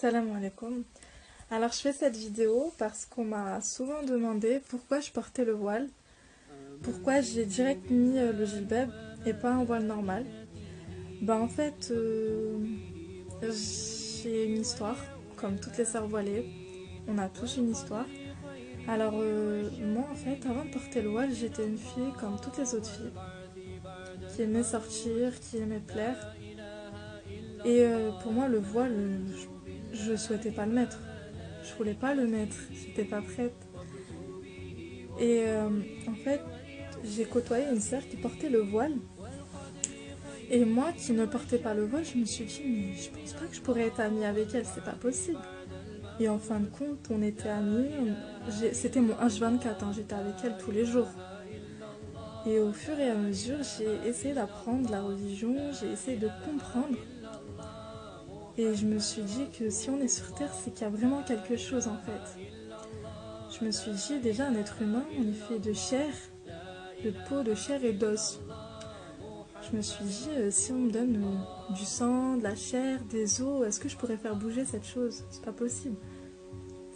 Salam alaikum. Alors je fais cette vidéo parce qu'on m'a souvent demandé pourquoi je portais le voile, pourquoi j'ai direct mis le djellab et pas un voile normal. En fait, j'ai une histoire, comme toutes les sœurs voilées, on a tous une histoire. Alors moi en fait, avant de porter le voile, j'étais une fille comme toutes les autres filles, qui aimait sortir, qui aimait plaire. Et pour moi le voile, je souhaitais pas le mettre. Je voulais pas le mettre, j'étais pas prête. Et en fait, j'ai côtoyé une sœur qui portait le voile. Et moi qui ne portais pas le voile, je me suis dit, mais je pense pas que je pourrais être amie avec elle, c'est pas possible. Et en fin de compte, on était amis, c'était mon H24, hein, j'étais avec elle tous les jours. Et au fur et à mesure, j'ai essayé d'apprendre la religion, j'ai essayé de comprendre. Et je me suis dit que si on est sur Terre, c'est qu'il y a vraiment quelque chose en fait. Je me suis dit, déjà un être humain, on est fait de chair, de peau, de chair et d'os. Je me suis dit, si on me donne du sang, de la chair, des os, est-ce que je pourrais faire bouger cette chose? C'est pas possible.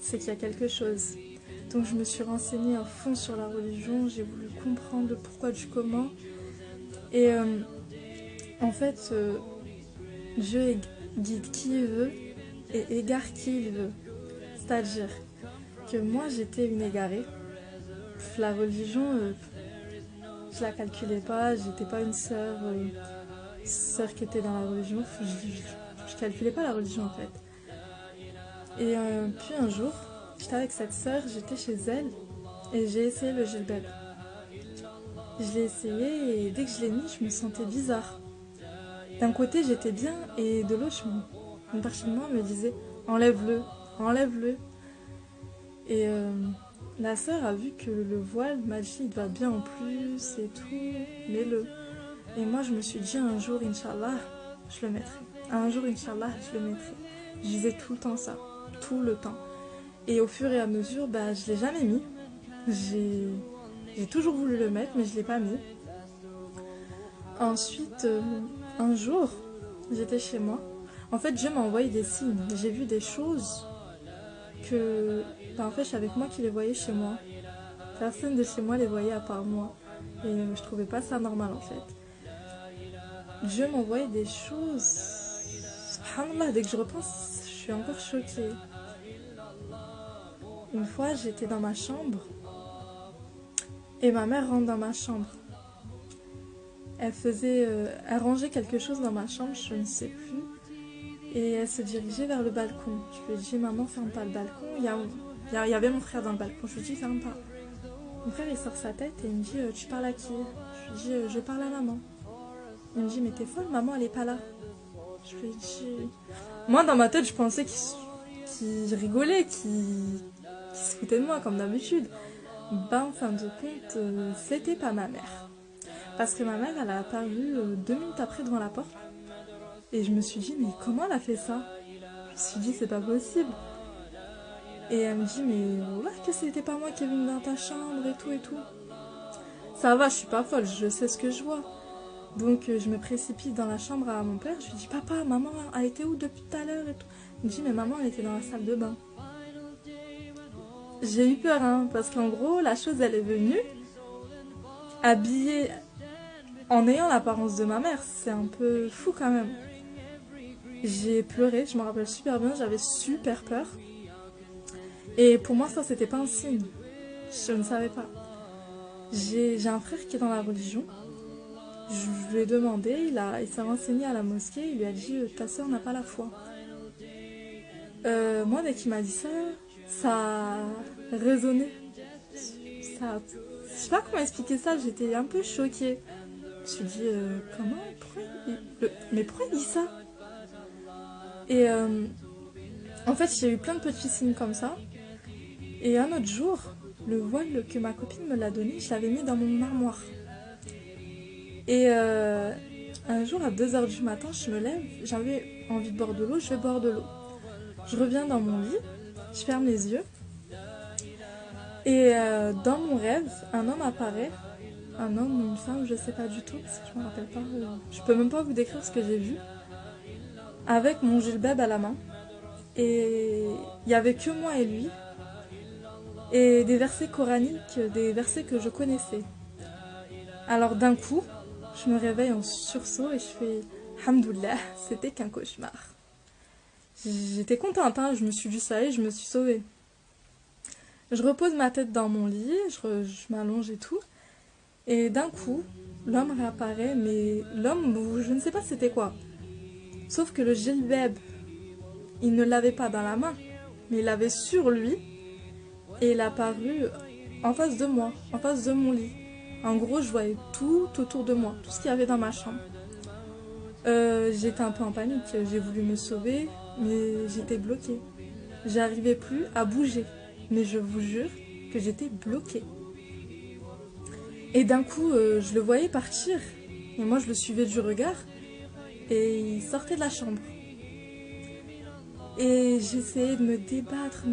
C'est qu'il y a quelque chose. Donc je me suis renseignée à fond sur la religion, j'ai voulu comprendre le pourquoi du comment. Et en fait, Dieu guide qui il veut et égare qui il veut. C'est-à-dire que moi j'étais une égarée. La religion, je la calculais pas, j'étais pas une sœur qui était dans la religion. Je calculais pas la religion en fait. Et puis un jour, j'étais avec cette sœur, j'étais chez elle et j'ai essayé le djellab. Je l'ai essayé et dès que je l'ai mis, je me sentais bizarre. D'un côté, j'étais bien et de l'autre, une partie de moi me disait enlève-le, enlève-le. Et la sœur a vu que le voile m'a dit il te va bien en plus et tout, mets-le. Et moi, je me suis dit un jour, Inch'Allah, je le mettrai. Un jour, Inch'Allah, je le mettrai. Je disais tout le temps ça, tout le temps. Et au fur et à mesure, je l'ai jamais mis. J'ai toujours voulu le mettre, mais je l'ai pas mis. Ensuite, un jour, j'étais chez moi. En fait, Dieu m'a envoyé des signes. J'ai vu des choses que... en fait, c'est avec moi qui les voyais chez moi. Personne de chez moi les voyait à part moi. Et je trouvais pas ça normal, en fait. Dieu m'envoyait des choses... Subhanallah, dès que je repense, je suis encore choquée. Une fois, j'étais dans ma chambre. Et ma mère rentre dans ma chambre. Elle rangeait quelque chose dans ma chambre, je ne sais plus. Et elle se dirigeait vers le balcon. Je lui ai dit, maman, ferme pas le balcon. Il y avait mon frère dans le balcon. Je lui ai dit, ferme pas. Mon frère, il sort sa tête et il me dit, tu parles à qui? Je lui ai dit, je parle à maman. Il me dit, mais t'es folle, maman, elle est pas là. Je lui ai dit... Moi, dans ma tête, je pensais qu'il rigolait, qu'il se foutait de moi, comme d'habitude. En fin de compte, c'était pas ma mère. Parce que ma mère, elle a apparu 2 minutes après devant la porte. Et je me suis dit, mais comment elle a fait ça? Je me suis dit, c'est pas possible. Et elle me dit, mais ouais, que c'était pas moi qui est venue dans ta chambre et tout et tout. Ça va, je suis pas folle, je sais ce que je vois. Donc je me précipite dans la chambre à mon père. Je lui dis, papa, maman, elle était où depuis tout à l'heure et tout. Il me dit, mais maman, elle était dans la salle de bain. J'ai eu peur, hein, parce qu'en gros, la chose, elle est venue habillée en ayant l'apparence de ma mère. C'est un peu fou quand même. J'ai pleuré, je me rappelle super bien, j'avais super peur. Et pour moi, ça, c'était pas un signe. Je ne savais pas. J'ai un frère qui est dans la religion. Je lui ai demandé, il s'est renseigné à la mosquée, il lui a dit ta soeur n'a pas la foi. Moi, dès qu'il m'a dit ça, ça a résonné. Ça, je sais pas comment expliquer ça, j'étais un peu choquée. Je me suis dit comment, mais pourquoi il dit ça? Et en fait, j'ai eu plein de petits signes comme ça. Et un autre jour, le voile que ma copine me l'a donné, je l'avais mis dans mon armoire. Et un jour, à 2h du matin, je me lève, j'avais envie de boire de l'eau, je vais boire de l'eau. Je reviens dans mon lit, je ferme les yeux. Et dans mon rêve, un homme apparaît. Un homme ou une femme, je sais pas du tout, parce que je me rappelle pas. Je peux même pas vous décrire ce que j'ai vu. Avec mon djellab à la main. Et il n'y avait que moi et lui. Et des versets coraniques, des versets que je connaissais. Alors d'un coup, je me réveille en sursaut et je fais Hamdoullah, c'était qu'un cauchemar. J'étais contente, hein, je me suis dit ça y est, je me suis sauvée. Je repose ma tête dans mon lit, je m'allonge et tout. Et d'un coup, l'homme réapparaît, mais l'homme, je ne sais pas c'était quoi. Sauf que le djellab, il ne l'avait pas dans la main, mais il l'avait sur lui. Et il est apparu en face de moi, en face de mon lit. En gros, je voyais tout autour de moi, tout ce qu'il y avait dans ma chambre. J'étais un peu en panique, j'ai voulu me sauver, mais j'étais bloquée. J'arrivais plus à bouger, mais je vous jure que j'étais bloquée. Et d'un coup, je le voyais partir, et moi je le suivais du regard, et il sortait de la chambre. Et j'essayais de me débattre,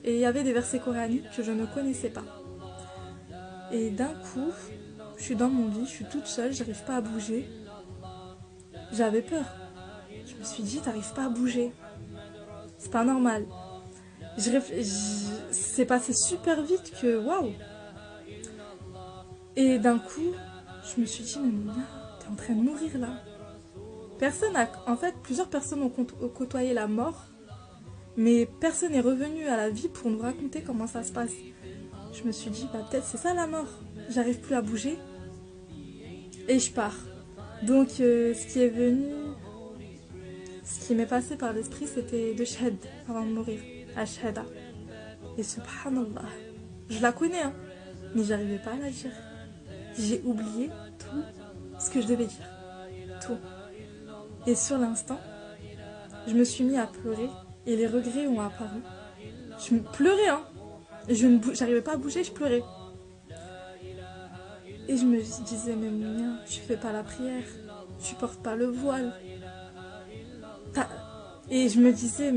et il y avait des versets coraniques que je ne connaissais pas. Et d'un coup, je suis dans mon lit, je suis toute seule, j'arrive pas à bouger. J'avais peur. Je me suis dit, t'arrives pas à bouger. C'est pas normal. C'est passé super vite que waouh. Et d'un coup, je me suis dit, mais Mouna, t'es en train de mourir là. En fait, plusieurs personnes ont côtoyé la mort, mais personne n'est revenu à la vie pour nous raconter comment ça se passe. Je me suis dit, bah peut-être c'est ça la mort. J'arrive plus à bouger. Et je pars. Donc, ce qui m'est passé par l'esprit, c'était de shahad avant de mourir. Ashhada. Et subhanallah. Je la connais, hein, mais j'arrivais pas à la dire. J'ai oublié tout ce que je devais dire. Tout. Et sur l'instant, je me suis mis à pleurer et les regrets ont apparu. Je pleurais, hein. J'arrivais pas à bouger, je pleurais. Et je me disais, mais Mouna, tu fais pas la prière, tu portes pas le voile. Et je me disais,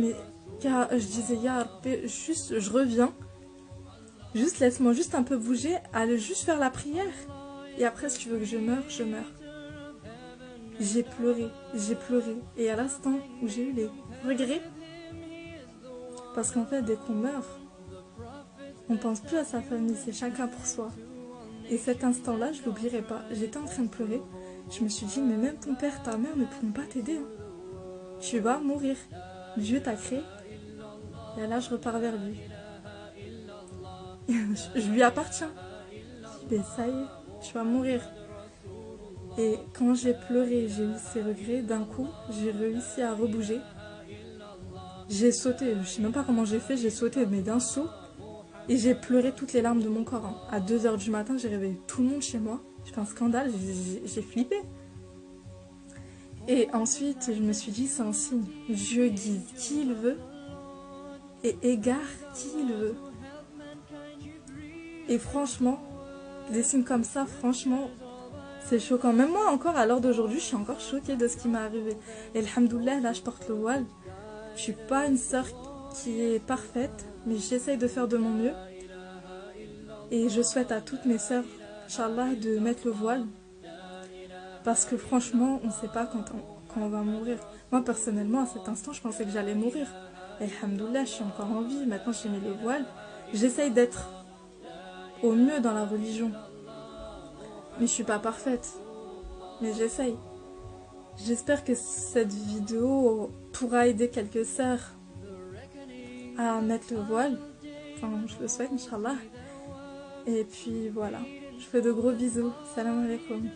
je disais, Ya Rabbi, juste, je reviens. Juste laisse-moi juste un peu bouger, aller juste faire la prière. Et après, si tu veux que je meure, je meurs. J'ai pleuré. Et à l'instant où j'ai eu les regrets, parce qu'en fait, dès qu'on meurt, on pense plus à sa famille, c'est chacun pour soi. Et cet instant-là, je l'oublierai pas. J'étais en train de pleurer. Je me suis dit, mais même ton père, ta mère ne pourront pas t'aider. Hein. Tu vas mourir. Dieu t'a créé. Et là, je repars vers lui. Je lui appartiens. Mais ça y est, tu vas mourir. Et quand j'ai pleuré, j'ai eu ces regrets, d'un coup, j'ai réussi à rebouger. J'ai sauté, je sais même pas comment j'ai fait, j'ai sauté, mais d'un saut. Et j'ai pleuré toutes les larmes de mon corps. Hein. À 2h du matin, j'ai réveillé tout le monde chez moi. J'ai fait un scandale, j'ai flippé. Et ensuite, je me suis dit, c'est un signe. Dieu guide qui il veut et égare qui il veut. Et franchement, des signes comme ça, franchement, c'est choquant. Même moi, encore à l'heure d'aujourd'hui, je suis encore choquée de ce qui m'est arrivé. Et alhamdoulilah, là, je porte le voile. Je suis pas une sœur qui est parfaite, mais j'essaye de faire de mon mieux. Et je souhaite à toutes mes sœurs, Inch'Allah, de mettre le voile. Parce que franchement, on ne sait pas quand on va mourir. Moi, personnellement, à cet instant, je pensais que j'allais mourir. Et alhamdoulilah, je suis encore en vie. Maintenant, j'ai mis le voile. J'essaye d'être au mieux dans la religion. Mais je suis pas parfaite. Mais j'essaye. J'espère que cette vidéo pourra aider quelques sœurs à mettre le voile. Enfin, je le souhaite, Inch'Allah. Et puis voilà. Je fais de gros bisous. Salam alaikum.